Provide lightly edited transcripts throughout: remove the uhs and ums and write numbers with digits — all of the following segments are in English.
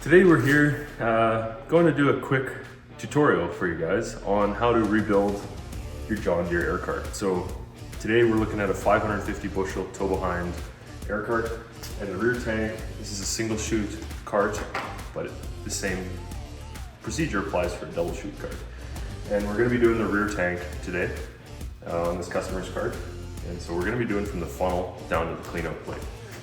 Today we're here going to do a quick tutorial for you guys on how to rebuild your John Deere Air Cart. So today we're looking at a 550 bushel tow behind air cart, and the rear tank, this is a single chute cart, but the same procedure applies for a double chute cart. And we're going to be doing the rear tank today on this customer's cart. And so we're going to be doing from the funnel down to the cleanout plate.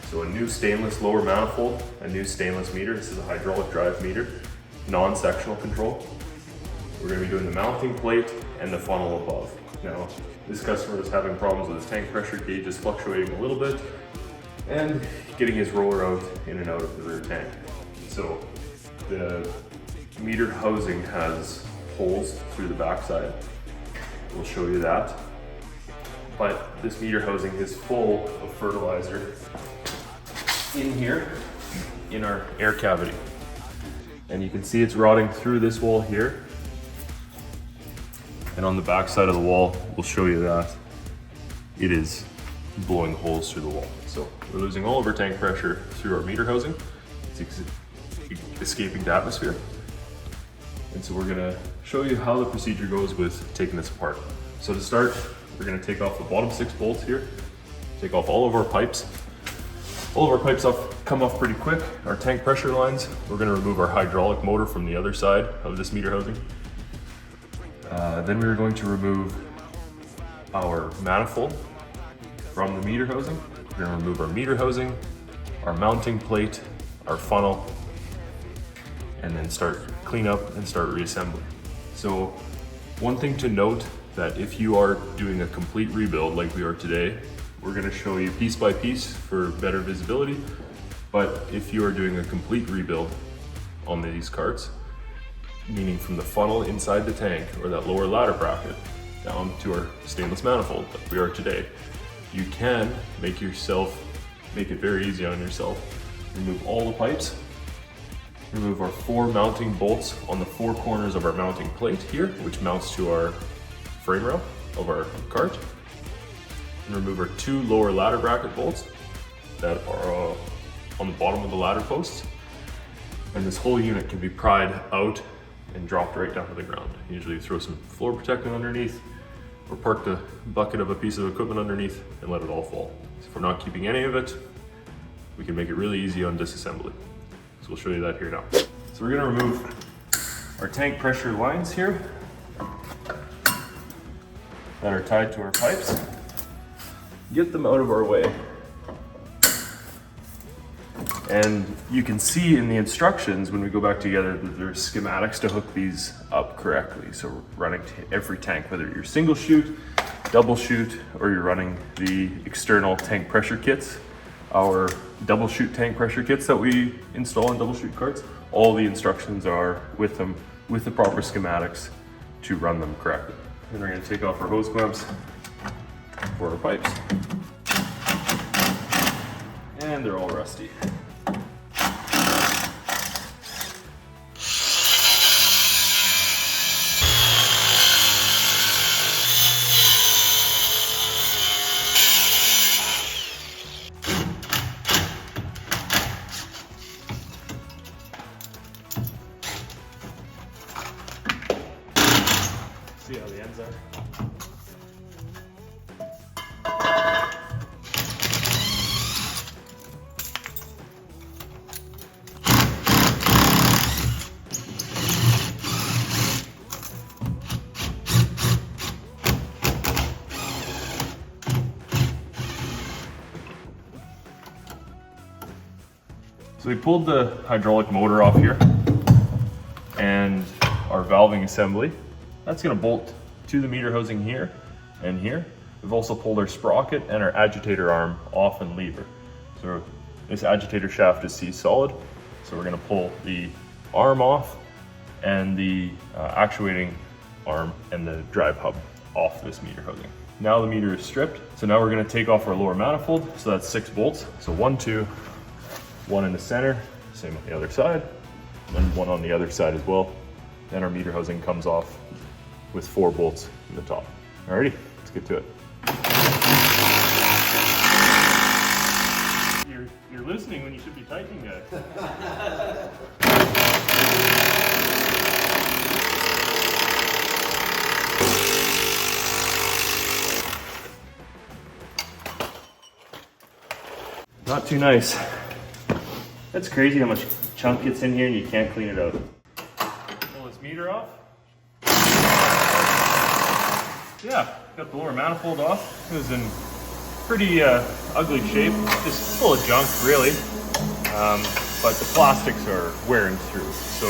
So a new stainless lower manifold, a new stainless meter. This is a hydraulic drive meter, non-sectional control. We're going to be doing the mounting plate and the funnel above. Now, this customer is having problems with his tank pressure gauges fluctuating a little bit and getting his roller out in and out of the rear tank. So the meter housing has holes through the backside. We'll show you that. But this meter housing is full of fertilizer in here, in our air cavity. And you can see it's rotting through this wall here. And on the back side of the wall, we'll show you that it is blowing holes through the wall. So we're losing all of our tank pressure through our meter housing. It's escaping to atmosphere. And so we're gonna show you how the procedure goes with taking this apart. So to start, we're gonna take off the bottom 6 bolts here, take off all of our pipes. All of our pipes come off pretty quick. Our tank pressure lines, we're gonna remove our hydraulic motor from the other side of this meter housing. Then we're going to remove our manifold from the meter housing. We're gonna remove our meter housing, our mounting plate, our funnel, and then start clean up and start reassembling. So one thing to note, that if you are doing a complete rebuild like we are today, we're gonna show you piece by piece for better visibility. But if you are doing a complete rebuild on these carts, meaning from the funnel inside the tank or that lower ladder bracket down to our stainless manifold like we are today, you can make it very easy on yourself. Remove all the pipes, remove our 4 mounting bolts on the 4 corners of our mounting plate here, which mounts to our frame rail of our cart, and remove our 2 lower ladder bracket bolts that are on the bottom of the ladder posts. And this whole unit can be pried out and dropped right down to the ground. Usually you throw some floor protectant underneath or park the bucket of a piece of equipment underneath and let it all fall. So if we're not keeping any of it, we can make it really easy on disassembly. So we'll show you that here now. So we're gonna remove our tank pressure lines here that are tied to our pipes. Get them out of our way. And you can see in the instructions when we go back together that there's schematics to hook these up correctly. So running every tank, whether you're single chute, double chute, or you're running the external tank pressure kits, our double chute tank pressure kits that we install in double chute carts, all the instructions are with them, with the proper schematics to run them correctly. And we're gonna take off our hose clamps for our pipes. And they're all rusty. See how the ends are? So we pulled the hydraulic motor off here and our valving assembly. That's gonna bolt to the meter housing here and here. We've also pulled our sprocket and our agitator arm off and lever. So this agitator shaft is C-solid. So we're gonna pull the arm off and the actuating arm and the drive hub off this meter housing. Now the meter is stripped. So now we're gonna take off our lower manifold. So that's 6 bolts. So 1, 2, 1 in the center, same on the other side, and then 1 on the other side as well. Then our meter housing comes off with 4 bolts in the top. Alrighty, let's get to it. You're listening when you should be typing, guys. too nice. That's crazy how much chunk gets in here and you can't clean it out. Pull this meter off. Yeah, got the lower manifold off. It was in pretty ugly shape, just full of junk really. But the plastics are wearing through. So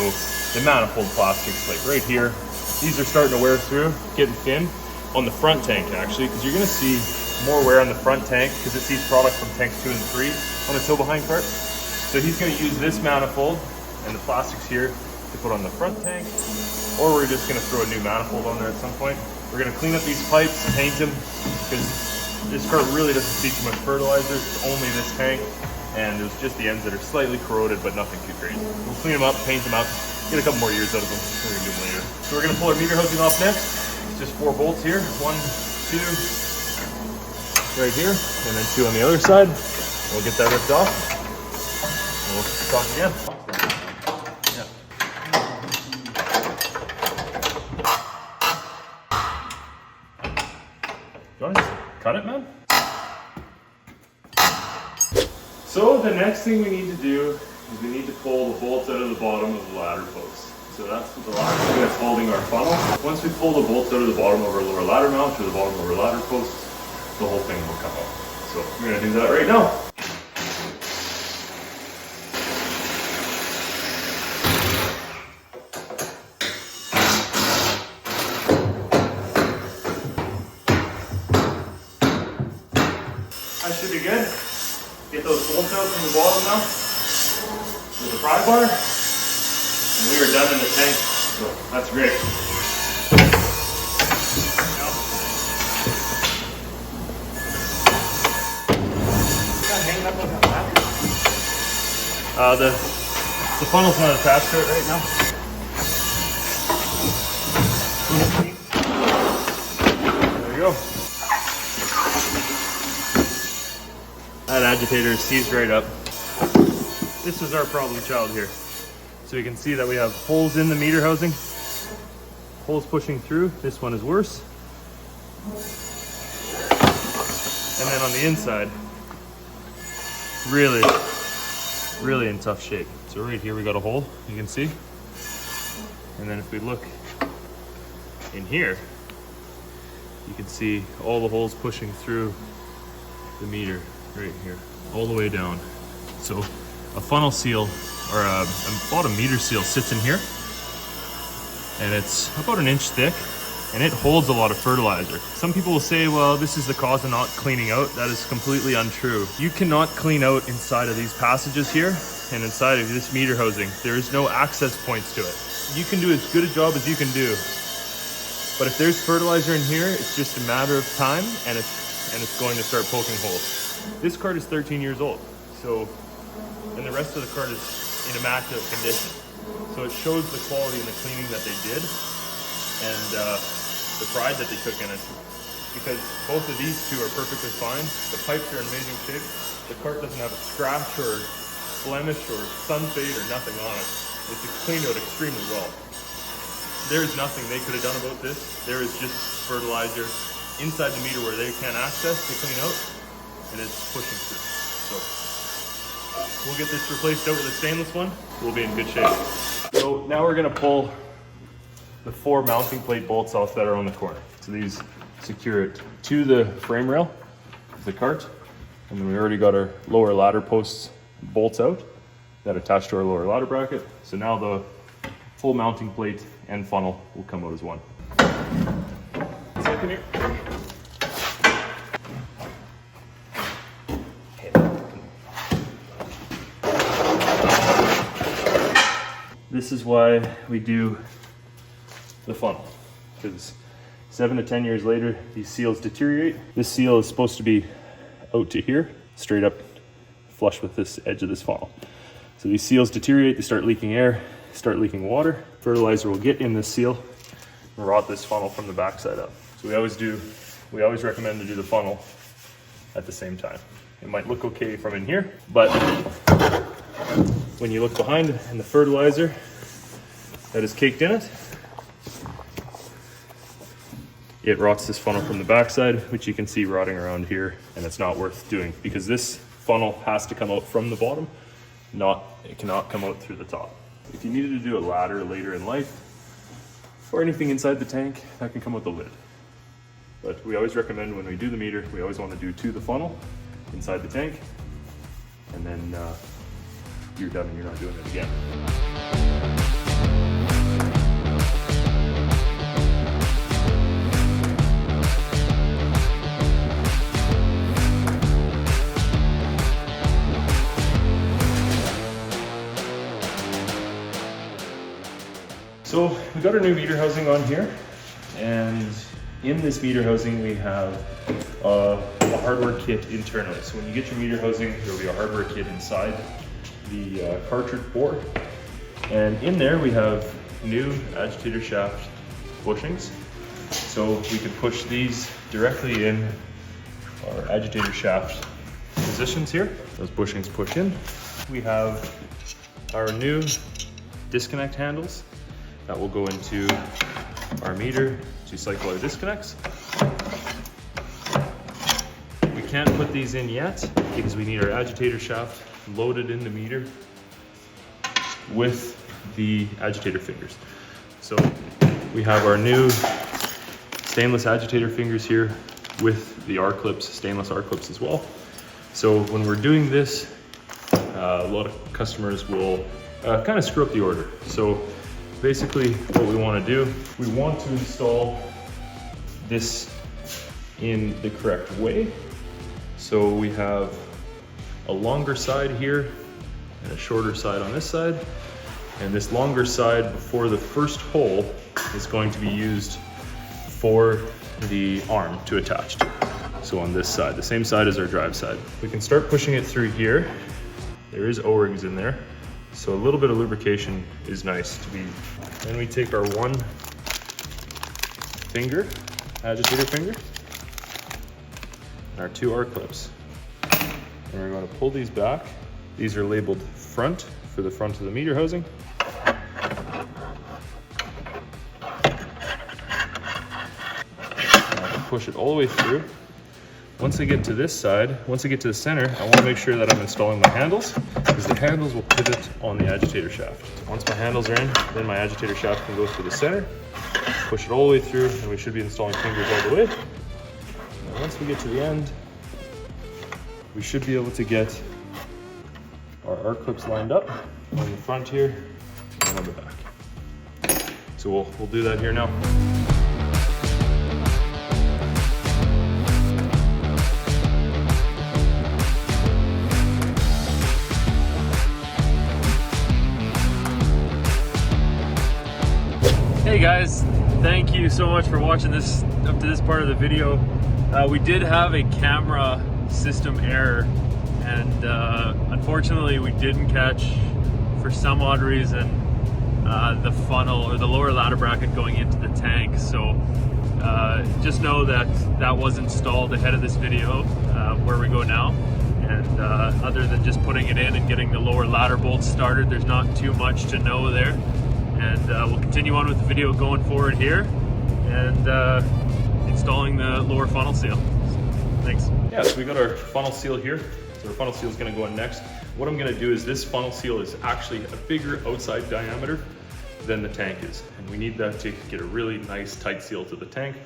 the manifold plastics, like right here, these are starting to wear through, getting thin on the front tank actually, because you're gonna see more wear on the front tank because it sees product from tanks 2 and 3 on a tow behind cart. So he's gonna use this manifold and the plastics here to put on the front tank, or we're just gonna throw a new manifold on there at some point. We're gonna clean up these pipes, paint them, because this cart really doesn't see too much fertilizer. It's only this tank, and there's just the ends that are slightly corroded, but nothing too crazy. We'll clean them up, paint them up, get a couple more years out of them. We're gonna do them later. So we're gonna pull our meter housing off next. It's just 4 bolts here, 1, 2, right here, and then 2 on the other side. We'll get that ripped off, and we'll talk again. Yeah. Do you want to just cut it, man? So the next thing we need to do is we need to pull the bolts out of the bottom of the ladder post. So that's what the last thing that's holding our funnel. Once we pull the bolts out of the bottom of our lower ladder mount or the bottom of our ladder post, the whole thing will come out. So we're gonna do that right now. That should be good. Get those bolts out from the bottom now with the pry bar, and we are done in the tank. So that's great. The funnel's not attached to it right now. There we go. That agitator is seized right up. This is our problem child here. So you can see that we have holes in the meter housing, holes pushing through. This one is worse. And then on the inside, really in tough shape. So right here we got a hole, you can see. And then if we look in here, you can see all the holes pushing through the meter right here, all the way down. So a funnel seal or a bottom meter seal sits in here, and it's about 1 inch thick, and it holds a lot of fertilizer. Some people will say, well, this is the cause of not cleaning out. That is completely untrue. You cannot clean out inside of these passages here and inside of this meter housing. There is no access points to it. You can do as good a job as you can do, but if there's fertilizer in here, it's just a matter of time, and it's going to start poking holes. This cart is 13 years old, and the rest of the cart is in immaculate condition. So it shows the quality and the cleaning that they did, and the pride that they took in it. Because both of these two are perfectly fine. The pipes are in amazing shape. The cart doesn't have a scratch or blemish or sun fade or nothing on it. It's cleaned out extremely well. There's nothing they could have done about this. There is just fertilizer inside the meter where they can't access to clean out, and it's pushing through. So we'll get this replaced out with a stainless one. We'll be in good shape. So now we're gonna pull the 4 mounting plate bolts off that are on the corner. So these secure it to the frame rail of the cart. And then we already got our lower ladder posts bolts out that attach to our lower ladder bracket. So now the full mounting plate and funnel will come out as one. Second here. This is why we do the funnel, because 7 to 10 years later, these seals deteriorate. This seal is supposed to be out to here, straight up, flush with this edge of this funnel. So these seals deteriorate, they start leaking air, start leaking water. Fertilizer will get in this seal and rot this funnel from the backside up. So we always recommend to do the funnel at the same time. It might look okay from in here, but when you look behind and the fertilizer that is caked in it, it rots this funnel from the backside, which you can see rotting around here, and it's not worth doing because this funnel has to come out from the bottom, it cannot come out through the top. If you needed to do a ladder later in life, or anything inside the tank, that can come with the lid. But we always recommend when we do the meter, we always want to do to the funnel inside the tank, and then you're done and you're not doing it again. So we got our new meter housing on here, and in this meter housing we have a hardware kit internally. So when you get your meter housing, there will be a hardware kit inside the cartridge board, and in there we have new agitator shaft bushings. So we can push these directly in our agitator shaft positions here. Those bushings push in. We have our new disconnect handles that will go into our meter to cycle our disconnects. We can't put these in yet because we need our agitator shaft loaded in the meter with the agitator fingers. So we have our new stainless agitator fingers here with the R-clips, stainless R-clips as well. So when we're doing this, a lot of customers will kind of screw up the order. So basically what we want to do, we want to install this in the correct way. So we have a longer side here and a shorter side on this side. And this longer side before the first hole is going to be used for the arm to attach to. So on this side, the same side as our drive side. We can start pushing it through here. There is O-rings in there. So a little bit of lubrication is nice to be. Then we take our one finger, agitator finger, and our two R-clips. And we're going to pull these back. These are labeled front for the front of the meter housing. And push it all the way through. Once I get to this side, once I get to the center, I want to make sure that I'm installing my handles, because the handles will pivot on the agitator shaft. Once my handles are in, then my agitator shaft can go through the center, push it all the way through, and we should be installing fingers all the way. And once we get to the end, we should be able to get our R-clips lined up on the front here and on the back. So we'll do that here now. Hey guys, thank you so much for watching this up to this part of the video. We did have a camera system error, and unfortunately we didn't catch, for some odd reason, the funnel or the lower ladder bracket going into the tank. So just know that that was installed ahead of this video where we go now. And other than just putting it in and getting the lower ladder bolts started, there's not too much to know there. And we'll continue on with the video going forward here and installing the lower funnel seal. Thanks. Yeah, so we got our funnel seal here. So our funnel seal is going to go in next. What I'm going to do is, this funnel seal is actually a bigger outside diameter than the tank is. And we need that to get a really nice tight seal to the tank,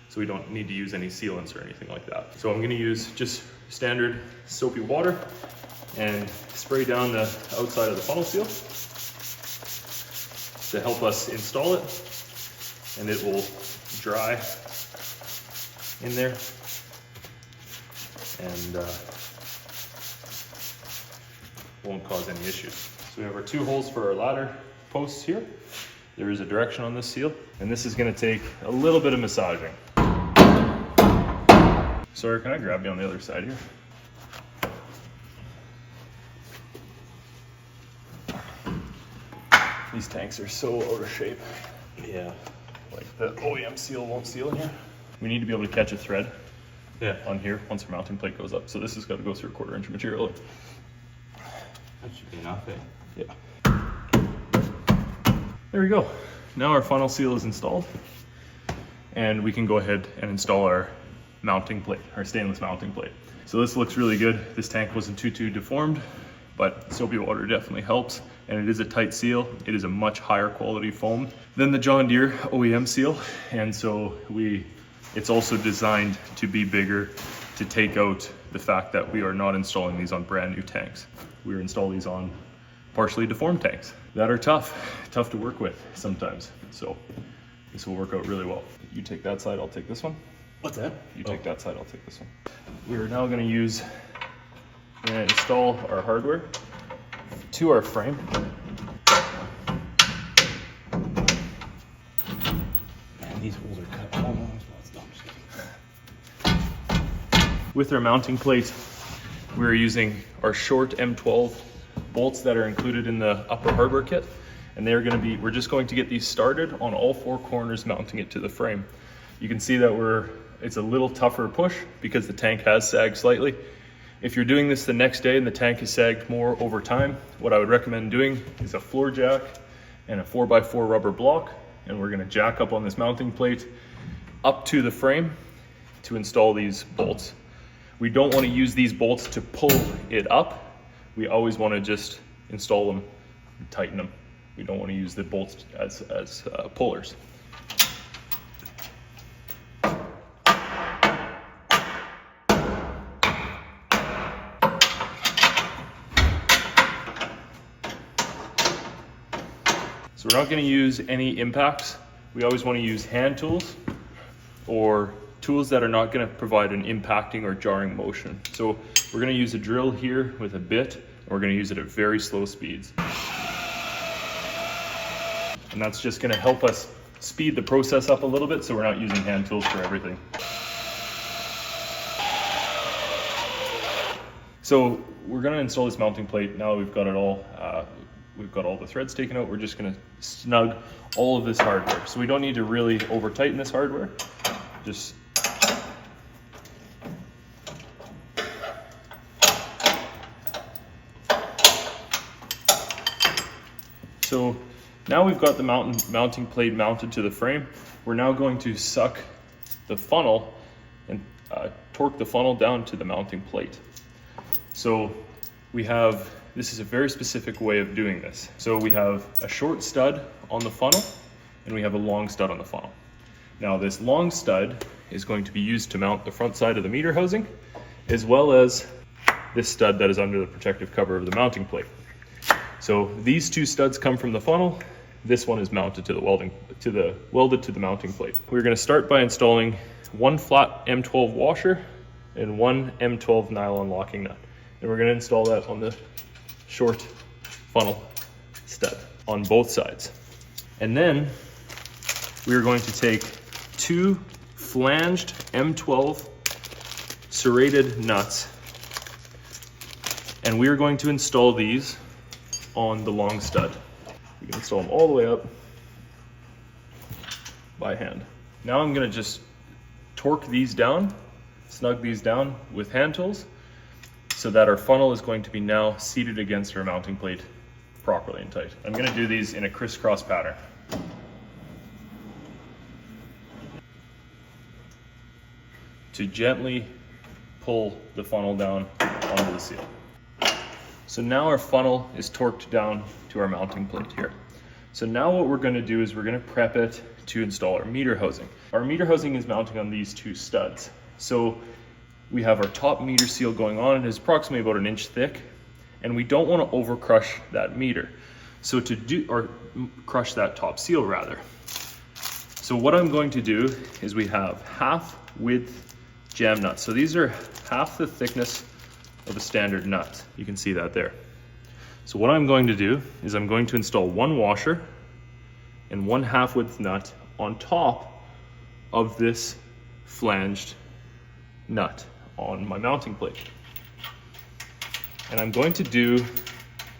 so we don't need to use any sealants or anything like that. So I'm going to use just standard soapy water and spray down the outside of the funnel seal to help us install it, and it will dry in there and won't cause any issues. So we have our two holes for our ladder posts here. There is a direction on this seal, and this is going to take a little bit of massaging. Sorry, can I grab you on the other side here? These tanks are so out of shape. Yeah. Like the OEM seal won't seal in here. We need to be able to catch a thread on here once our mounting plate goes up. So this has got to go through a 1/4 inch material. That should be enough, eh? Yeah. There we go. Now our funnel seal is installed, and we can go ahead and install our mounting plate, our stainless mounting plate. So this looks really good. This tank wasn't too deformed, but soapy water definitely helps. And it is a tight seal. It is a much higher quality foam than the John Deere OEM seal. And so it's also designed to be bigger, to take out the fact that we are not installing these on brand new tanks. We're installing these on partially deformed tanks that are tough to work with sometimes. So this will work out really well. You take that side, I'll take this one. What's that? You take that side, I'll take this one. We're now gonna install our hardware to our frame. Man, these holes are cut. Oh, no, With our mounting plate, we're using our short M12 bolts that are included in the upper hardware kit. And we're just going to get these started on all 4 corners, mounting it to the frame. You can see that it's a little tougher push because the tank has sagged slightly. If you're doing this the next day and the tank has sagged more over time, what I would recommend doing is a floor jack and a 4x4 rubber block. And we're gonna jack up on this mounting plate up to the frame to install these bolts. We don't wanna use these bolts to pull it up. We always wanna just install them and tighten them. We don't wanna use the bolts as pullers. So we're not going to use any impacts. We always want to use hand tools or tools that are not going to provide an impacting or jarring motion. So we're going to use a drill here with a bit, and we're going to use it at very slow speeds. And that's just going to help us speed the process up a little bit, so we're not using hand tools for everything. So we're going to install this mounting plate. Now we've got it all. We've got all the threads taken out. We're just gonna snug all of this hardware. So we don't need to really over tighten this hardware. Just so now we've got the mounting plate mounted to the frame. We're now going to suck the funnel and torque the funnel down to the mounting plate. So this is a very specific way of doing this. So we have a short stud on the funnel and we have a long stud on the funnel. Now this long stud is going to be used to mount the front side of the meter housing, as well as this stud that is under the protective cover of the mounting plate. So these 2 studs come from the funnel. This one is mounted welded to the mounting plate. We're going to start by installing 1 flat M12 washer and 1 M12 nylon locking nut. And we're going to install that on the short funnel stud on both sides. And then we are going to take 2 flanged M12 serrated nuts, and we are going to install these on the long stud. We can install them all the way up by hand. Now I'm going to just torque these down, snug these down with hand tools, so that our funnel is going to be now seated against our mounting plate properly and tight. I'm going to do these in a crisscross pattern. To gently pull the funnel down onto the seal. So now our funnel is torqued down to our mounting plate here. So now what we're going to do is we're going to prep it to install our meter housing. Our meter housing is mounting on these 2 studs. So we have our top meter seal going on. It is approximately about 1 inch thick, and we don't want to over crush that meter. So crush that top seal rather. So what I'm going to do is we have half width jam nuts. So these are half the thickness of a standard nut. You can see that there. So what I'm going to do is I'm going to install 1 washer and 1 half width nut on top of this flanged nut on my mounting plate. And I'm going to do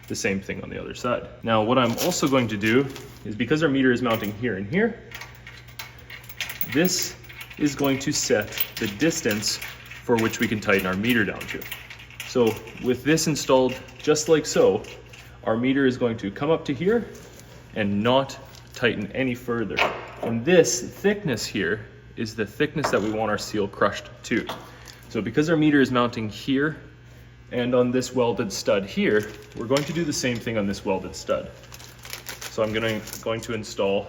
the same thing on the other side. Now what I'm also going to do is, because our meter is mounting here and here, this is going to set the distance for which we can tighten our meter down to. So with this installed just like so, our meter is going to come up to here and not tighten any further. And this thickness here is the thickness that we want our seal crushed to. So because our meter is mounting here and on this welded stud here, we're going to do the same thing on this welded stud. So I'm going to install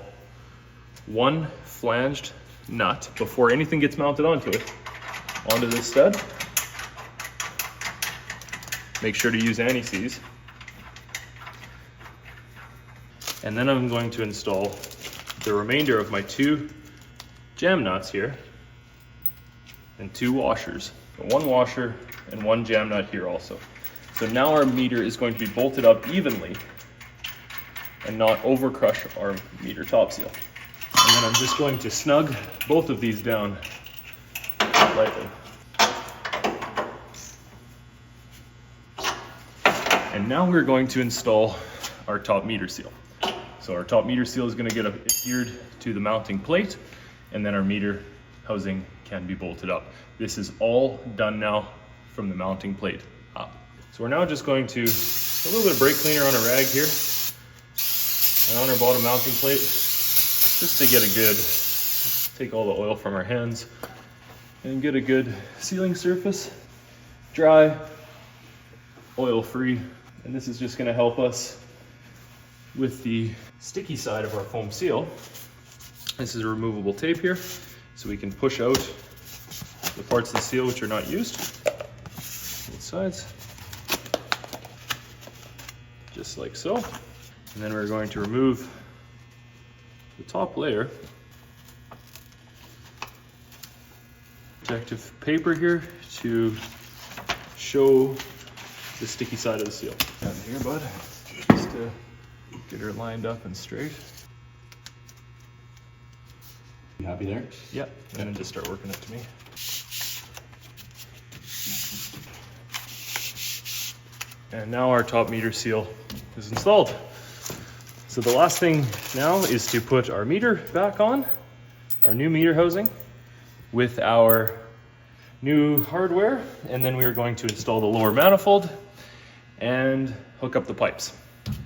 one flanged nut before anything gets mounted onto it, onto this stud. Make sure to use anti-seize. And then I'm going to install the remainder of my 2 jam nuts here and 2 washers. So 1 washer and 1 jam nut here also. So now our meter is going to be bolted up evenly and not over crush our meter top seal. And then I'm just going to snug both of these down lightly. And now we're going to install our top meter seal. So our top meter seal is going to get adhered to the mounting plate, and then our meter housing can be bolted up. This is all done now from the mounting plate up. So we're now just going to put a little bit of brake cleaner on a rag here and on our bottom mounting plate, just to get a good, take all the oil from our hands and get a good sealing surface, dry, oil free. And this is just going to help us with the sticky side of our foam seal. This is a removable tape here, so we can push out the parts of the seal which are not used, both sides, just like so. And then we're going to remove the top layer, protective paper here to show the sticky side of the seal. Down here, bud, just to get her lined up and straight. You happy there? Yep, and then just start working it to me. And now our top meter seal is installed. So the last thing now is to put our meter back on, our new meter housing with our new hardware, and then we are going to install the lower manifold and hook up the pipes.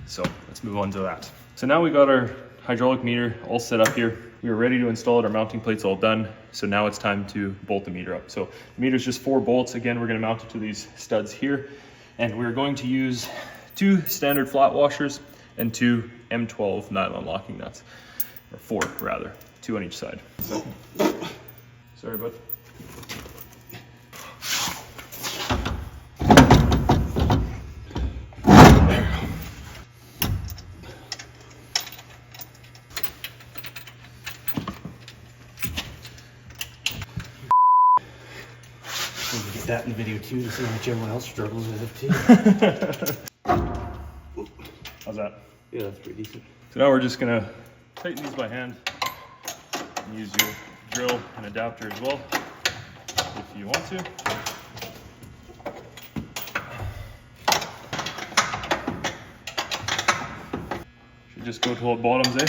So let's move on to that. So now we got our hydraulic meter all set up here. We are ready to install it. Our mounting plate's all done. So now it's time to bolt the meter up. So the meter is just 4 bolts. Again, we're going to mount it to these studs here. And we're going to use 2 standard flat washers and 2 M12 nylon locking nuts. Or 4 rather, 2 on each side. So, sorry, bud. Get that in the video too, to see how much everyone else struggles with it too. How's that? Yeah, that's pretty decent. So now we're just gonna tighten these by hand and use your drill and adapter as well, if you want to. Should just go to all bottoms, eh?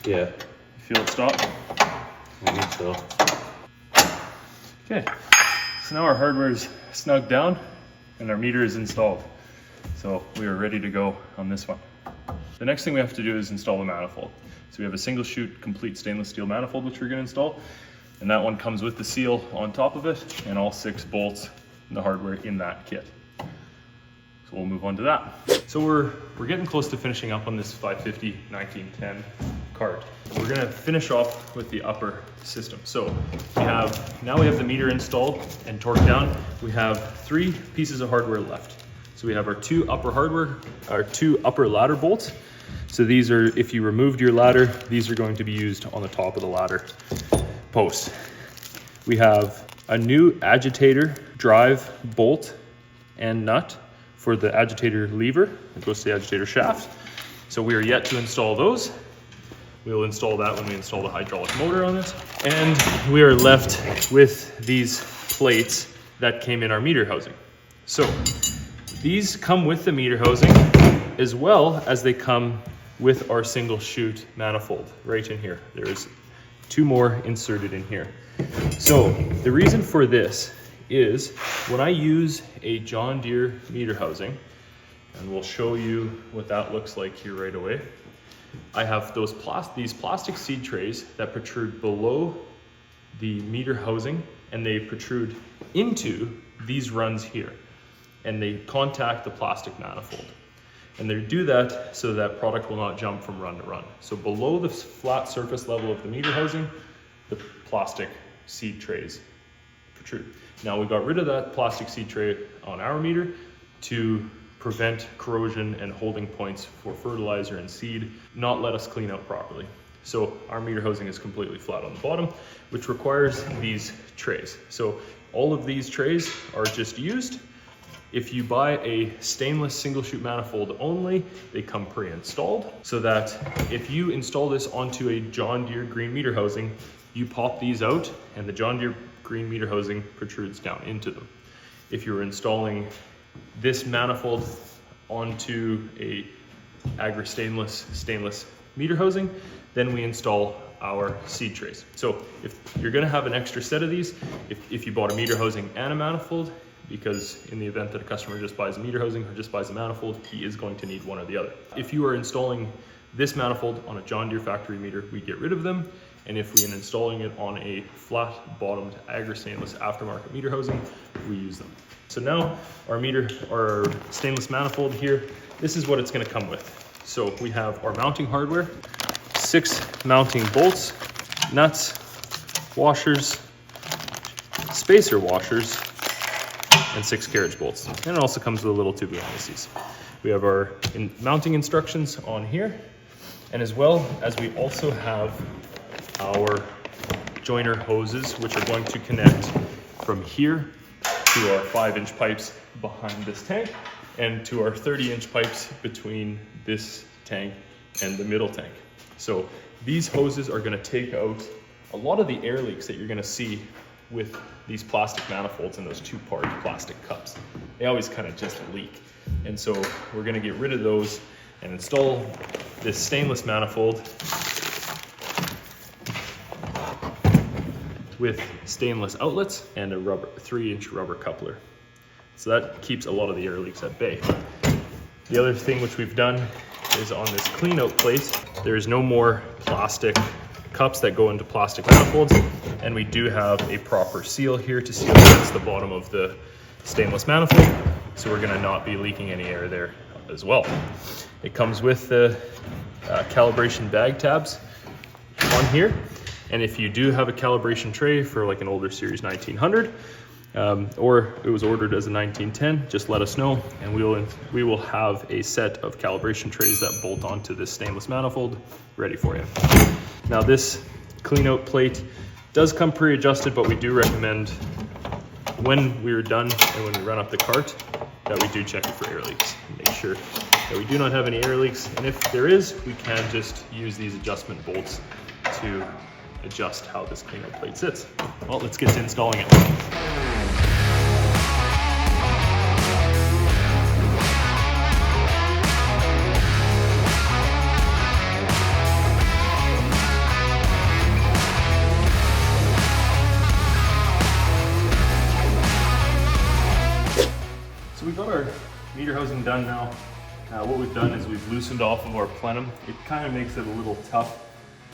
Yeah. You feel it stop? I think so. Okay, so now our hardware is snugged down and our meter is installed. So we are ready to go on this one. The next thing we have to do is install the manifold. So we have a single chute complete stainless steel manifold which we're going to install, and that one comes with the seal on top of it and all 6 bolts and the hardware in that kit. So we'll move on to that. So we're getting close to finishing up on this 550 1910 cart. We're going to finish off with the upper system. So now we have the meter installed and torqued down. We have 3 pieces of hardware left. So we have our 2 upper ladder bolts. So these are, if you removed your ladder, these are going to be used on the top of the ladder post. We have a new agitator drive bolt and nut for the agitator lever that goes to the agitator shaft. So we are yet to install those. We will install that when we install the hydraulic motor on it. And we are left with these plates that came in our meter housing. So these come with the meter housing as well as they come with our single chute manifold right in here. There's 2 more inserted in here. So the reason for this is when I use a John Deere meter housing, and we'll show you what that looks like here right away. I have these plastic seed trays that protrude below the meter housing and they protrude into these runs here, and they contact the plastic manifold. And they do that so that product will not jump from run to run. So below the flat surface level of the meter housing, the plastic seed trays protrude. Now we got rid of that plastic seed tray on our meter to prevent corrosion and holding points for fertilizer and seed, not let us clean out properly. So our meter housing is completely flat on the bottom, which requires these trays. So all of these trays are just used. If you buy a stainless single chute manifold only, they come pre-installed, so that if you install this onto a John Deere green meter housing, you pop these out and the John Deere green meter housing protrudes down into them. If you're installing this manifold onto a Agri stainless meter housing, then we install our seed trays. So if you're gonna have an extra set of these, if you bought a meter housing and a manifold, because in the event that a customer just buys a meter housing or just buys a manifold, he is going to need one or the other. If you are installing this manifold on a John Deere factory meter, we get rid of them. And if we are installing it on a flat bottomed Agri stainless aftermarket meter housing, we use them. So now our stainless manifold here, this is what it's gonna come with. So we have our mounting hardware, 6 mounting bolts, nuts, washers, spacer washers, and 6 carriage bolts. And it also comes with a little tube of anti-seize. We have our mounting instructions on here, and as well as we also have our joiner hoses, which are going to connect from here to our 5-inch pipes behind this tank, and to our 30-inch pipes between this tank and the middle tank. So these hoses are gonna take out a lot of the air leaks that you're gonna see with these plastic manifolds and those 2-part plastic cups. They always kind of just leak. And so we're gonna get rid of those and install this stainless manifold with stainless outlets and a 3-inch rubber coupler. So that keeps a lot of the air leaks at bay. The other thing which we've done is on this clean out plate, there is no more plastic cups that go into plastic manifolds, and we do have a proper seal here to seal against the bottom of the stainless manifold, so we're gonna not be leaking any air there as well. It comes with the calibration bag tabs on here, and if you do have a calibration tray for like an older Series 1900, or it was ordered as a 1910, just let us know, and we will have a set of calibration trays that bolt onto this stainless manifold ready for you. Now this clean out plate does come pre-adjusted, but we do recommend when we're done and when we run up the cart that we do check it for air leaks. Make sure that we do not have any air leaks, and if there is, we can just use these adjustment bolts to adjust how this clean out plate sits. Well, let's get to installing it. So we've got our meter housing done now. What we've done is we've loosened off of our plenum. It kind of makes it a little tough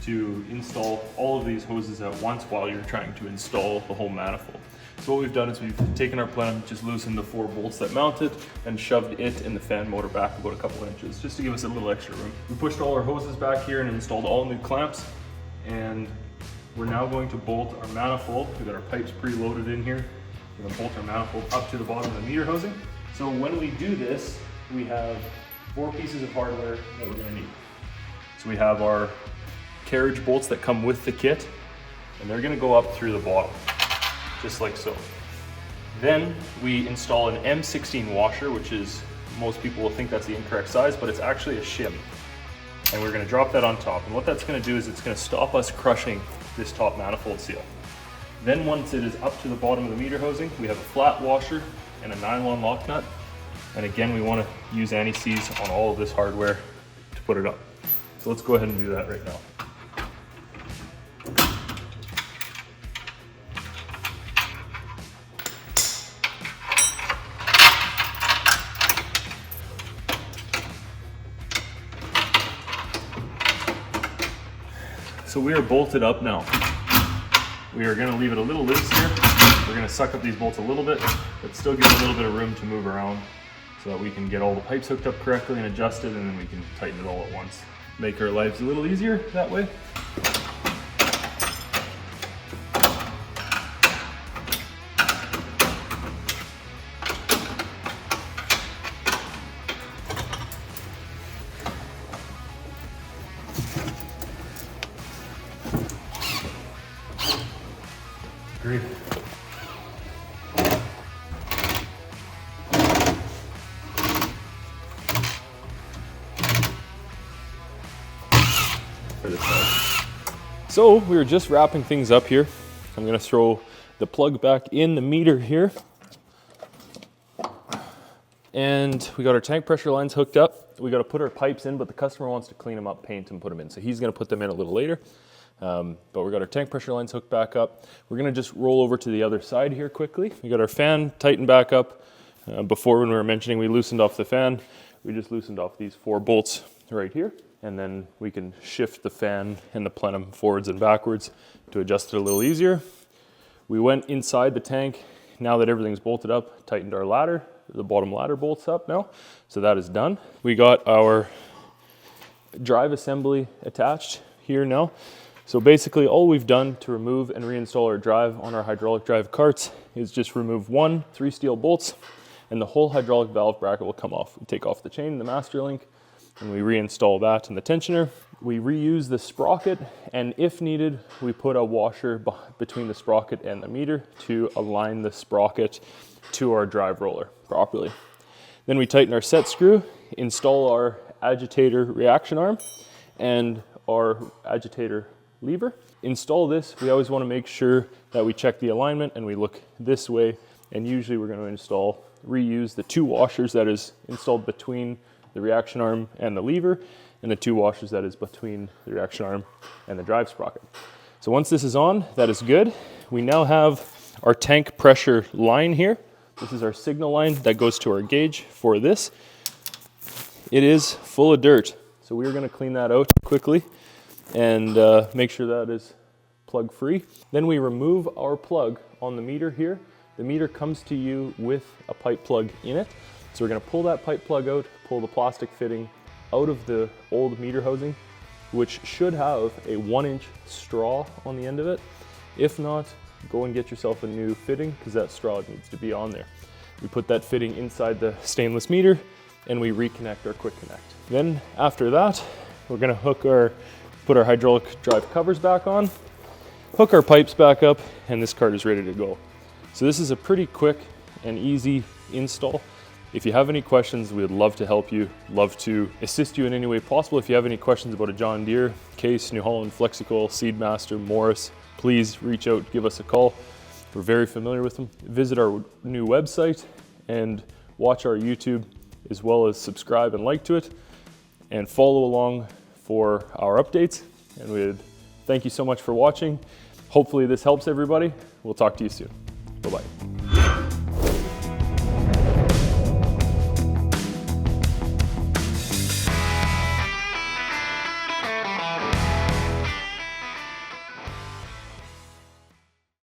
to install all of these hoses at once while you're trying to install the whole manifold. So what we've done is we've taken our plenum, just loosened the 4 bolts that mount it, and shoved it and the fan motor back about a couple inches, just to give us a little extra room. We pushed all our hoses back here and installed all new clamps, and we're now going to bolt our manifold. We've got our pipes preloaded in here. We're gonna bolt our manifold up to the bottom of the meter housing. So when we do this, we have 4 pieces of hardware that we're gonna need. So we have our carriage bolts that come with the kit, and they're gonna go up through the bottom, just like so. Then we install an M16 washer, which is, most people will think that's the incorrect size, but it's actually a shim. And we're gonna drop that on top. And what that's gonna do is it's gonna stop us crushing this top manifold seal. Then once it is up to the bottom of the meter housing, we have a flat washer and a nylon lock nut. And again, we wanna use anti-seize on all of this hardware to put it up. So let's go ahead and do that right now. So we are bolted up now. We are gonna leave it a little loose here. We're gonna suck up these bolts a little bit, but still give it a little bit of room to move around so that we can get all the pipes hooked up correctly and adjusted, and then we can tighten it all at once. Make our lives a little easier that way. Great. For this side. So we were just wrapping things up here. I'm gonna throw the plug back in the meter here. And we got our tank pressure lines hooked up. We got to put our pipes in, but the customer wants to clean them up, paint and put them in. So he's gonna put them in a little later. But we got our tank pressure lines hooked back up. We're gonna just roll over to the other side here quickly. We got our fan tightened back up. Before, when we were mentioning we loosened off the fan, we just loosened off these 4 bolts right here. And then we can shift the fan and the plenum forwards and backwards to adjust it a little easier. We went inside the tank. Now that everything's bolted up, tightened our ladder. The bottom ladder bolts up now. So that is done. We got our drive assembly attached here now. So basically all we've done to remove and reinstall our drive on our hydraulic drive carts is just remove 3 steel bolts, and the whole hydraulic valve bracket will come off. We take off the chain, the master link, and we reinstall that in the tensioner. We reuse the sprocket, and if needed, we put a washer between the sprocket and the meter to align the sprocket to our drive roller properly. Then we tighten our set screw, install our agitator reaction arm and our agitator lever. Install this. We always want to make sure that we check the alignment and we look this way, and usually we're going to reuse the 2 washers that is installed between the reaction arm and the lever, and the 2 washers that is between the reaction arm and the drive sprocket. So once this is on, that is good. We now have our tank pressure line here. This is our signal line that goes to our gauge for this. It is full of dirt, so we're going to clean that out quickly and make sure that is plug free. Then we remove our plug on the meter here. The meter comes to you with a pipe plug in it. So we're gonna pull that pipe plug out, pull the plastic fitting out of the old meter housing, which should have a 1-inch straw on the end of it. If not, go and get yourself a new fitting, because that straw needs to be on there. We put that fitting inside the stainless meter and we reconnect our quick connect. Then after that, we're gonna put our hydraulic drive covers back on, hook our pipes back up, and this cart is ready to go. So this is a pretty quick and easy install. If you have any questions, we'd love to help you, love to assist you in any way possible. If you have any questions about a John Deere, Case, New Holland, Flexicoil, Seedmaster, Morris, please reach out, give us a call. We're very familiar with them. Visit our new website and watch our YouTube, as well as subscribe and like to it, and follow along for our updates. And we'd thank you so much for watching. Hopefully this helps everybody. We'll talk to you soon. Bye-bye.